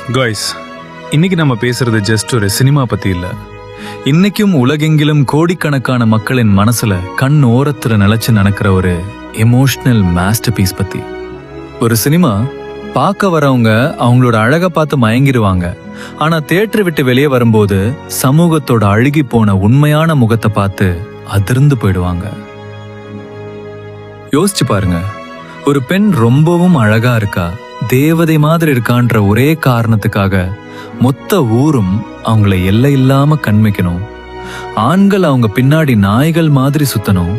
Guys, இன்னைக்கு நம்ம பேசுறது ஜஸ்ட் ஒரு சினிமா பத்தி இல்ல. இன்னைக்கும் உலகெங்கிலும் கோடிக்கணக்கான மக்களின் மனசுல கண் ஓரத்துல நிலைச்சு நடக்கிற ஒரு எமோஷனல் மாஸ்டர் பீஸ் பத்தி. ஒரு சினிமா பார்க்க வரவங்க அவங்களோட அழகை பார்த்து மயங்கிடுவாங்க. ஆனா தியேட்டர் விட்டு வெளியே வரும்போது சமூகத்தோட அழுகி போன உண்மையான முகத்தை பார்த்து அதிர்ந்து போயிடுவாங்க. யோசிச்சு பாருங்க, ஒரு பெண் ரொம்பவும் அழகா இருக்கா, தேவதை மாதிரி இருக்கான்ற ஒரே காரணத்துக்காக மொத்த ஊரும் அவங்கள எல்லை இல்லாம கண்மைக்கணும். ஆண்கள் அவங்க பின்னாடி நாய்கள் மாதிரி சுத்தணும்.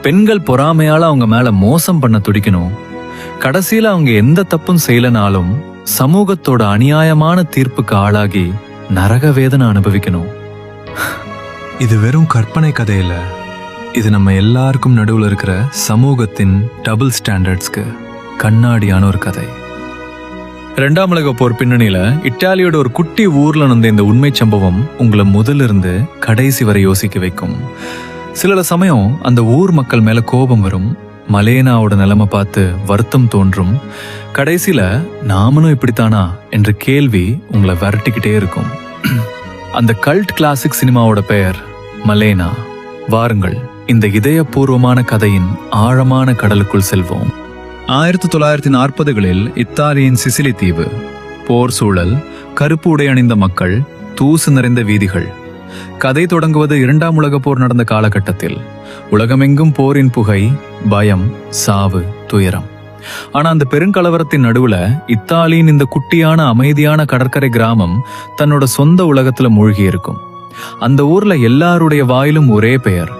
பெண்கள் பொறாமையால அவங்க மேல மோசம் பண்ண துடிக்கணும். கடைசியில அவங்க எந்த தப்பும் செய்யலனாலும் சமூகத்தோட அநியாயமான தீர்ப்புக்கு ஆளாகி நரக வேதனை அனுபவிக்கணும். இது வெறும் கற்பனை கதையில, இது நம்ம எல்லாருக்கும் நடுவில் இருக்கிற சமூகத்தின் டபுள் ஸ்டாண்டர்ட்ஸ்க்கு கண்ணாடியான ஒரு கதை. 2ஆம் உலகப் போர் பின்னணியில இத்தாலியோட ஒரு குட்டி ஊர்ல நடந்த இந்த உண்மை சம்பவம் உங்களை முதலிருந்து கடைசி வரை யோசிக்க வைக்கும். சில சமயம் அந்த ஊர் மக்கள் மேல கோபம் வரும். மலேனாவோட நிலைமை பார்த்து வருத்தம் தோன்றும். கடைசியில நாமளும் இப்படித்தானா என்ற கேள்வி உங்களை விரட்டிக்கிட்டே இருக்கும். அந்த கல்ட் கிளாசிக் சினிமாவோட பெயர் மலேனா. வாருங்கள், இந்த இதயபூர்வமான கதையின் ஆழமான கடலுக்குள் செல்வோம். 1940களில் இத்தாலியின் சிசிலி தீவு. போர் சூழல், கருப்பு உடை அணிந்த மக்கள், தூசு நிறைந்த வீதிகள். கதை தொடங்குவது 2ஆம் உலகப் போர் நடந்த காலகட்டத்தில். உலகமெங்கும் போரின் புகை, பயம், சாவு, துயரம். ஆனா அந்த பெருங்கலவரத்தின் நடுவுல இத்தாலியின் இந்த குட்டியான அமைதியான கடற்கரை கிராமம் தன்னோட சொந்த உலகத்துல மூழ்கி இருக்கும். அந்த ஊர்ல எல்லாருடைய வாயிலும் ஒரே பெயர்,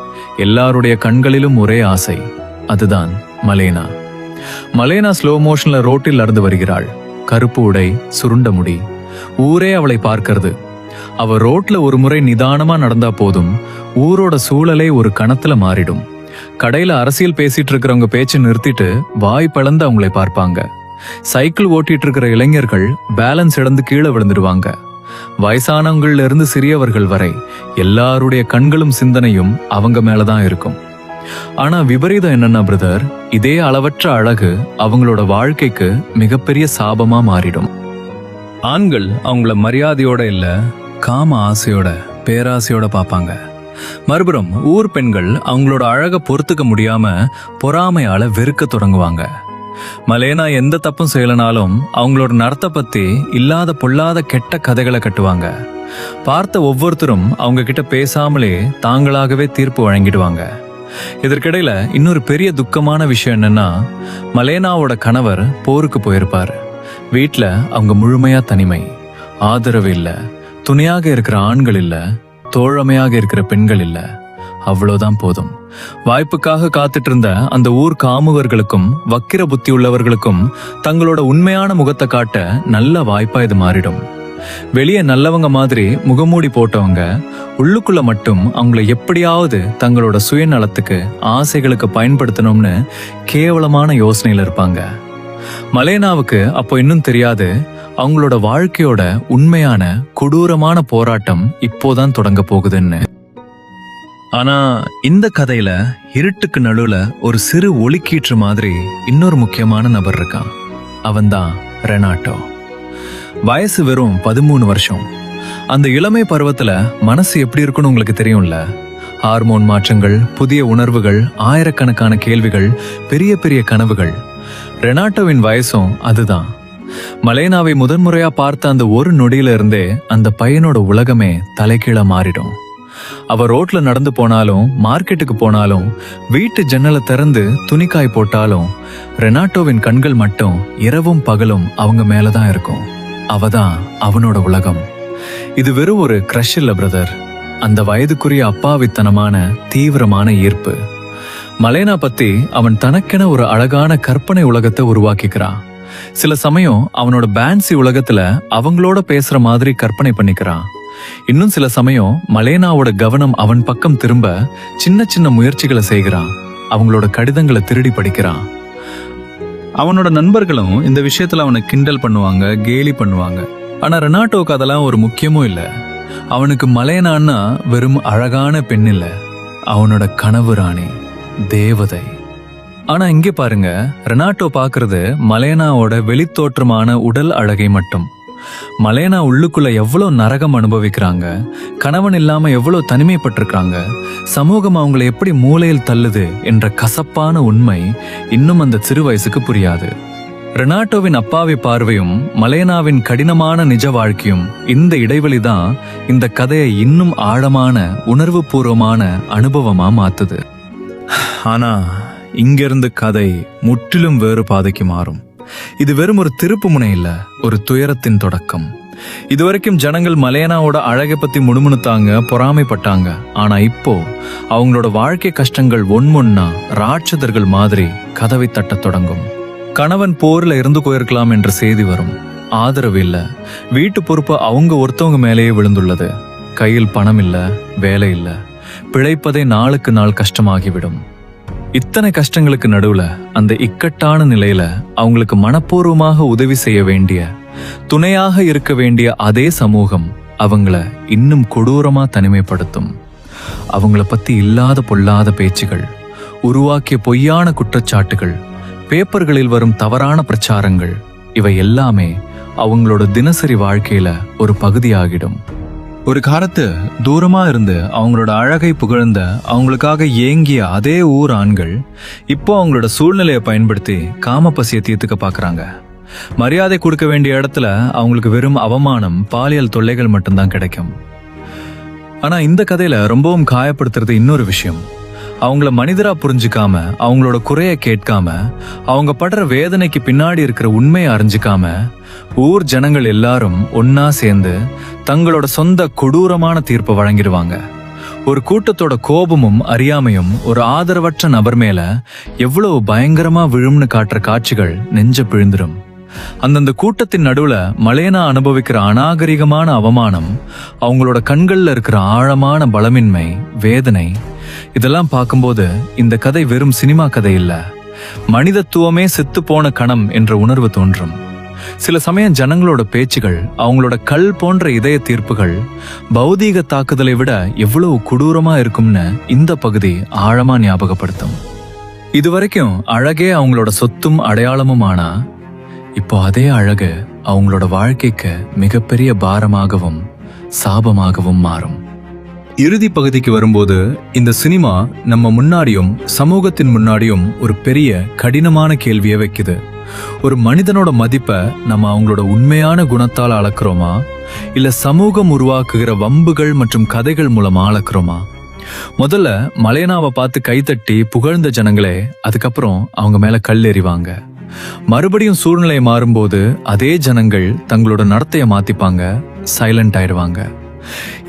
எல்லாருடைய கண்களிலும் ஒரே ஆசை. அதுதான் மலேனா. மலேனா ஸ்லோ மோஷன்ல ரோட்டில் நடந்து வருகிறாள். கருப்பு உடை, சுருண்ட முடி. ஊரே அவளை பார்க்கிறது. அவ ரோட்ல ஒரு முறை நிதானமா நடந்தா போதும், ஊரோட சூழலே ஒரு கணத்துல மாறிடும். கடையில அரசியல் பேசிட்டு இருக்கிறவங்க பேச்சு நிறுத்திட்டு வாய் பிளந்து அவங்களை பார்ப்பாங்க. சைக்கிள் ஓட்டிட்டு இருக்கிற இளைஞர்கள் பேலன்ஸ் இழந்து கீழே விழுந்துடுவாங்க. வயசானவங்கள்ல இருந்து சிறியவர்கள் வரை எல்லாருடைய கண்களும் சிந்தனையும் அவங்க மேலதான் இருக்கும். ஆனா விபரீதம் என்னன்னா பிரதர், இதே அளவற்ற அழகு அவங்களோட வாழ்க்கைக்கு மிகப்பெரிய சாபமா மாறிடும். ஆண்கள் அவங்கள மரியாதையோட இல்ல, காம ஆசையோட, பேராசையோட பார்ப்பாங்க. மறுபுறம் ஊர் பெண்கள் அவங்களோட அழக பொறுத்துக்க முடியாம பொறாமையால வெறுக்க தொடங்குவாங்க. மலேனா எந்த தப்பும் செய்யலனாலும் அவங்களோட நடத்தை பத்தி இல்லாத பொல்லாத கெட்ட கதைகளை கட்டுவாங்க. பார்த்த ஒவ்வொருத்தரும் அவங்க கிட்ட பேசாமலே தாங்களாகவே தீர்ப்பு வழங்கிடுவாங்க. இதற்கிடையில இன்னொரு பெரிய துக்கமான விஷயம் என்னன்னா, மலேனாவோட கணவர் போருக்கு போயிருப்பார். வீட்டுல அவங்க முழுமையா தனிமை. ஆதரவு இல்ல, துணையாக இருக்கிற ஆண்கள் இல்ல, தோழமையாக இருக்கிற பெண்கள் இல்ல. அவ்வளவுதான் போதும். வாய்ப்புக்காக காத்துட்டு இருந்த அந்த ஊர் காமுகர்களுக்கும் வக்கிர புத்தி உள்ளவர்களுக்கும் தங்களோட உண்மையான முகத்தை காட்ட நல்ல வாய்ப்பா இது மாறிடும். வெளியே நல்லவங்க மாதிரி முகமூடி போட்டவங்க உள்ளுக்குள்ள மட்டும் அவங்கள எப்படியாவது தங்களோட சுயநலத்துக்கு, ஆசைகளுக்கு பயன்படுத்தணும்னு கேவலமான யோசனையில இருப்பாங்க. மலேனாவுக்கு அப்போ இன்னும் தெரியாது, அவங்களோட வாழ்க்கையோட உண்மையான கொடூரமான போராட்டம் இப்போதான் தொடங்க போகுதுன்னு. ஆனா இந்த கதையில இருட்டுக்கு நடுவுல ஒரு சிறு ஒளிக்கீற்று மாதிரி இன்னொரு முக்கியமான நபர் இருக்கான். அவன்தான் ரெனாட்டோ. வயசு வெறும் 13 வருஷம். அந்த இளமை பருவத்துல மனசு எப்படி இருக்குன்னு உங்களுக்கு தெரியும்ல. ஹார்மோன் மாற்றங்கள், புதிய உணர்வுகள், ஆயிரக்கணக்கான கேள்விகள், பெரிய பெரிய கனவுகள். ரெனாட்டோவின் வயசும் அதுதான். மலேனாவை முதன்முறையா பார்த்த அந்த ஒரு நொடியில இருந்தே அந்த பையனோட உலகமே தலைகீழா மாறிடும். அவ ரோட்ல நடந்து போனாலும், மார்க்கெட்டுக்கு போனாலும், வீட்டு ஜன்னலை திறந்து துணிக்காய் போட்டாலும் ரெனாட்டோவின் கண்கள் மட்டும் இரவும் பகலும் அவங்க மேலதான் இருக்கும். அவதான் அவனோட உலகம். இது வெறும் ஒரு கிரஷ் இல்ல பிரதர், அந்த வயதுக்குரிய அப்பாவித்தனமான தீவிரமான ஈர்ப்பு. மலேனா பத்தி அவன் தனக்கென ஒரு அழகான கற்பனை உலகத்தை உருவாக்கிக்கிறான். சில சமயம் அவனோட பேன்சி உலகத்துல அவங்களோட பேசுற மாதிரி கற்பனை பண்ணிக்கிறான். இன்னும் சில சமயம் மலேனாவோட கவனம் அவன் பக்கம் திரும்ப சின்ன சின்ன முயற்சிகளை செய்கிறான். அவங்களோட கடிதங்களை திருடி படிக்கிறான். அவனோட நண்பர்களும் இந்த விஷயத்துல அவனை கிண்டல் பண்ணுவாங்க, கேலி பண்ணுவாங்க. ஆனா ரெனாட்டோக்கு அதெல்லாம் ஒரு முக்கியமும் இல்ல. அவனுக்கு மலேனான்னா வெறும் அழகான பெண் இல்ல, அவனோட கனவு ராணி, தேவதை. ஆனா இங்கே பாருங்க, ரெனாட்டோ பாக்குறது மலேனாவோட வெளித்தோற்றமான உடல் அழகை மட்டும். மலேனா உள்ளுக்குள்ள எவ்வளவு நரகம் அனுபவிக்கிறாங்க, கணவன் இல்லாம எவ்வளவு தனிமைப்பட்டிருக்காங்க, சமூகம் அவங்களை எப்படி மூலையில் தள்ளுது என்ற கசப்பான உண்மை இன்னும் அந்த சிறு வயசுக்கு புரியாது. ரெனாட்டோவின் அப்பாவி பார்வையும் மலேனாவின் கடினமான நிஜ வாழ்க்கையும் இந்த இடைவெளிதான் இந்த கதையை இன்னும் ஆழமான உணர்வு பூர்வமான அனுபவமா மாத்துது. ஆனா இங்கிருந்து கதை முற்றிலும் வேறு பாதைக்கு மாறும். இது வெறும் ஒரு திருப்பு முனை இல்ல, ஒரு துயரத்தின் தொடக்கம். இதுவரைக்கும் ஜனங்கள் மலேனாவோட அழகை பத்தி முணுமுணுத்தாங்க, பொறாமைப்பட்டாங்க. ஆனா இப்போ அவங்களோட வாழ்க்கை கஷ்டங்கள் ஒன்னொன்னா ராட்சதர்கள் மாதிரி கதவை தட்டத் தொடங்கும். கணவன் போர்ல இருந்து போயிருக்கலாம் என்ற செய்தி வரும். ஆதரவு இல்ல, வீட்டு பொறுப்பு அவங்க ஒருத்தவங்க மேலேயே விழுந்துள்ளது. கையில் பணம் இல்ல, வேலை இல்ல, பிழைப்பதே நாளுக்கு நாள் கஷ்டமாகிவிடும். இத்தனை கஷ்டங்களுக்கு நடுவுல அந்த இக்கட்டான நிலையில அவங்களுக்கு மனப்பூர்வமாக உதவி செய்ய வேண்டிய, துணையாக இருக்க வேண்டிய அதே சமூகம் அவங்கள இன்னும் கொடூரமா தனிமைப்படுத்தும். அவங்கள பத்தி இல்லாத பொல்லாத பேச்சுகள், உருவாக்கிய பொய்யான குற்றச்சாட்டுகள், பேப்பர்களில் வரும் தவறான பிரச்சாரங்கள், இவை எல்லாமே அவங்களோட தினசரி வாழ்க்கையில ஒரு பகுதியாகிடும். ஒரு காலத்து தூரமா இருந்து அவங்களோட அழகை புகழ்ந்த, அவங்களுக்காக ஏங்கிய அதே ஊர் ஆண்கள் இப்போ அவங்களோட சூழ்நிலையை பயன்படுத்தி காம பசியை தீர்த்துக்க பாக்குறாங்க. மரியாதை கொடுக்க வேண்டிய இடத்துல அவங்களுக்கு வெறும் அவமானம், பாலியல் தொல்லைகள் மட்டும்தான் கிடைக்கும். ஆனா இந்த கதையில ரொம்பவும் காயப்படுத்துறது இன்னொரு விஷயம். அவங்கள மனிதரா புரிஞ்சுக்காம, அவங்களோட குறைய கேட்காம, அவங்க படுற வேதனைக்கு பின்னாடி இருக்கிற உண்மையை அறிஞ்சிக்காம, ஊர் ஜனங்கள் எல்லாரும் ஒன்னா சேர்ந்து தங்களோட சொந்த கொடூரமான தீர்ப்பை வழங்கிடுவாங்க. ஒரு கூட்டத்தோட கோபமும் அறியாமையும் ஒரு ஆதரவற்ற நபர் மேல எவ்வளவு பயங்கரமா விழும்னு காட்டுற காட்சிகள் நெஞ்ச பிழிந்துடும். அந்தந்த கூட்டத்தின் நடுவுல மலேனா அனுபவிக்கிற அநாகரிகமான அவமானம், அவங்களோட கண்கள்ல இருக்கிற ஆழமான பலமின்மை, வேதனை, இதெல்லாம் பார்க்கும்போது இந்த கதை வெறும் சினிமா கதை இல்ல, மனிதத்துவமே செத்து போன கணம் என்ற உணர்வு தோன்றும். சில சமயம் ஜனங்களோட பேச்சுகள், அவங்களோட கல் போன்ற இதய தீர்ப்புகள் பௌதீக தாக்குதலை விட எவ்வளவு கொடூரமா இருக்கும்னு இந்த பகுதி ஆழமா ஞாபகப்படுத்தும். இதுவரைக்கும் அழகே அவங்களோட சொத்தும் அடையாளமும் ஆனா, இப்போ அதே அழகு அவங்களோட வாழ்க்கைக்கு மிகப்பெரிய பாரமாகவும் சாபமாகவும் மாறும். இறுதி பகுதிக்கு வரும்போது இந்த சினிமா நம்ம முன்னாடியும் சமூகத்தின் முன்னாடியும் ஒரு பெரிய கடினமான கேள்வியை வைக்குது. ஒரு மனிதனோட மதிப்பை நம்ம அவங்களோட உண்மையான குணத்தால் அளக்குறோமா, இல்ல சமூகம் உருவாக்குகிற வம்புகள் மற்றும் கதைகள் மூலமா அளக்குறோமா? முதல்ல மலேனாவை பார்த்து கைத்தட்டி புகழ்ந்த ஜனங்களே அதுக்கப்புறம் அவங்க மேல கல் எறிவாங்க. மறுபடியும் சூழ்நிலை மாறும்போது அதே ஜனங்கள் தங்களோட நடத்தைய மாத்திப்பாங்க, சைலண்ட் ஆயிடுவாங்க.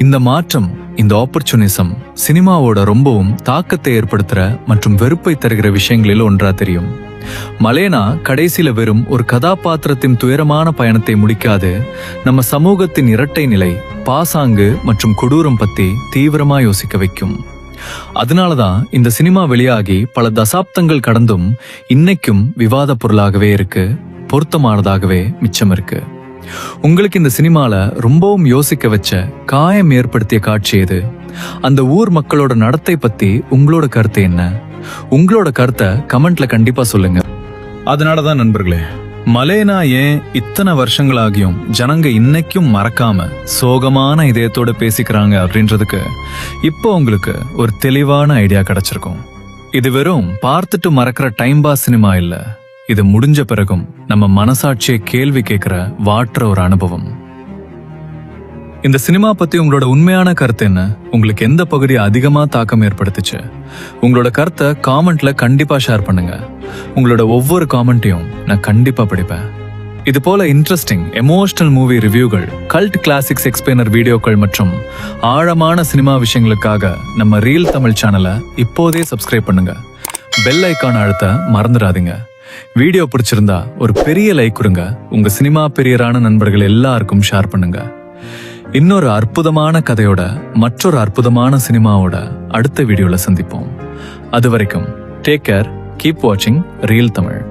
இந்த மாற்றம், இந்த ஆப்பர்ச்சுனிசம் சினிமாவோட ரொம்பவும் தாக்கத்தை ஏற்படுத்துற மற்றும் வெறுப்பை தருகிற விஷயங்களில் ஒன்றா தெரியும். மலேனா கடைசியில வெறும் ஒரு கதாபாத்திரத்தின் துயரமான பயணத்தை முடிக்காது, நம்ம சமூகத்தின் இரட்டை நிலை, பாசாங்கு மற்றும் கொடூரம் பத்தி தீவிரமா யோசிக்க வைக்கும். அதனாலதான் இந்த சினிமா வெளியாகி பல தசாப்தங்கள் கடந்தும் இன்னைக்கும் விவாத பொருளாகவே இருக்கு, பொருத்தமானதாகவே மிச்சம் இருக்கு. உங்களுக்கு இந்த சினிமால ரொம்பவும் யோசிக்க வச்ச, காயம் ஏற்படுத்திய காட்சி எது? அந்த ஊர் மக்களோட நடத்தை பத்தி உங்களோட கருத்து என்ன? உங்களோட கருத்தை கமெண்ட்ல கண்டிப்பா சொல்லுங்க. அதனாலதான் நண்பர்களே, மலேனா ஏன் இத்தனை வருஷங்களாகியும் ஜனங்க இன்னைக்கும் மறக்காம சோகமான இதயத்தோட பேசிக்கிறாங்க அப்படின்றதுக்கு இப்போ உங்களுக்கு ஒரு தெளிவான ஐடியா கிடைச்சிருக்கும். இது வெறும் பார்த்துட்டு மறக்கிற டைம் பாஸ் சினிமா இல்ல, இது முடிஞ்ச பிறகும் நம்ம மனசாட்சியை கேள்வி கேட்கிற வாட்டுற ஒரு அனுபவம். இந்த சினிமா பத்தி உங்களோட உண்மையான கருத்து என்ன? உங்களுக்கு எந்த பகுதி அதிகமா தாக்கம் ஏற்படுத்துச்சு? உங்களோட கருத்தை காமெண்ட்ல கண்டிப்பா ஷேர் பண்ணுங்க. உங்களோட ஒவ்வொரு காமெண்ட்டையும் நான் கண்டிப்பா படிப்பேன். இது போல இன்ட்ரெஸ்டிங் எமோஷனல் மூவி ரிவ்யூகள், கல்ட் கிளாசிக்ஸ் எக்ஸ்பிளைனர் வீடியோக்கள் மற்றும் ஆழமான சினிமா விஷயங்களுக்காக நம்ம ரீல் தமிழ் சேனலை இப்போதே சப்ஸ்கிரைப் பண்ணுங்க. பெல் ஐக்கான் அழுத்த மறந்துடாதீங்க. வீடியோ பிடிச்சிருந்தா ஒரு பெரிய லைக் கொடுங்க. உங்க சினிமா பிரியரான நண்பர்கள் எல்லாருக்கும் ஷேர் பண்ணுங்க. இன்னொரு அற்புதமான கதையோட, மற்றொரு அற்புதமான சினிமாவோட அடுத்த வீடியோல சந்திப்போம். அது வரைக்கும் டேக் கேர், கீப் வாட்சிங் ரீல் தமிழ்.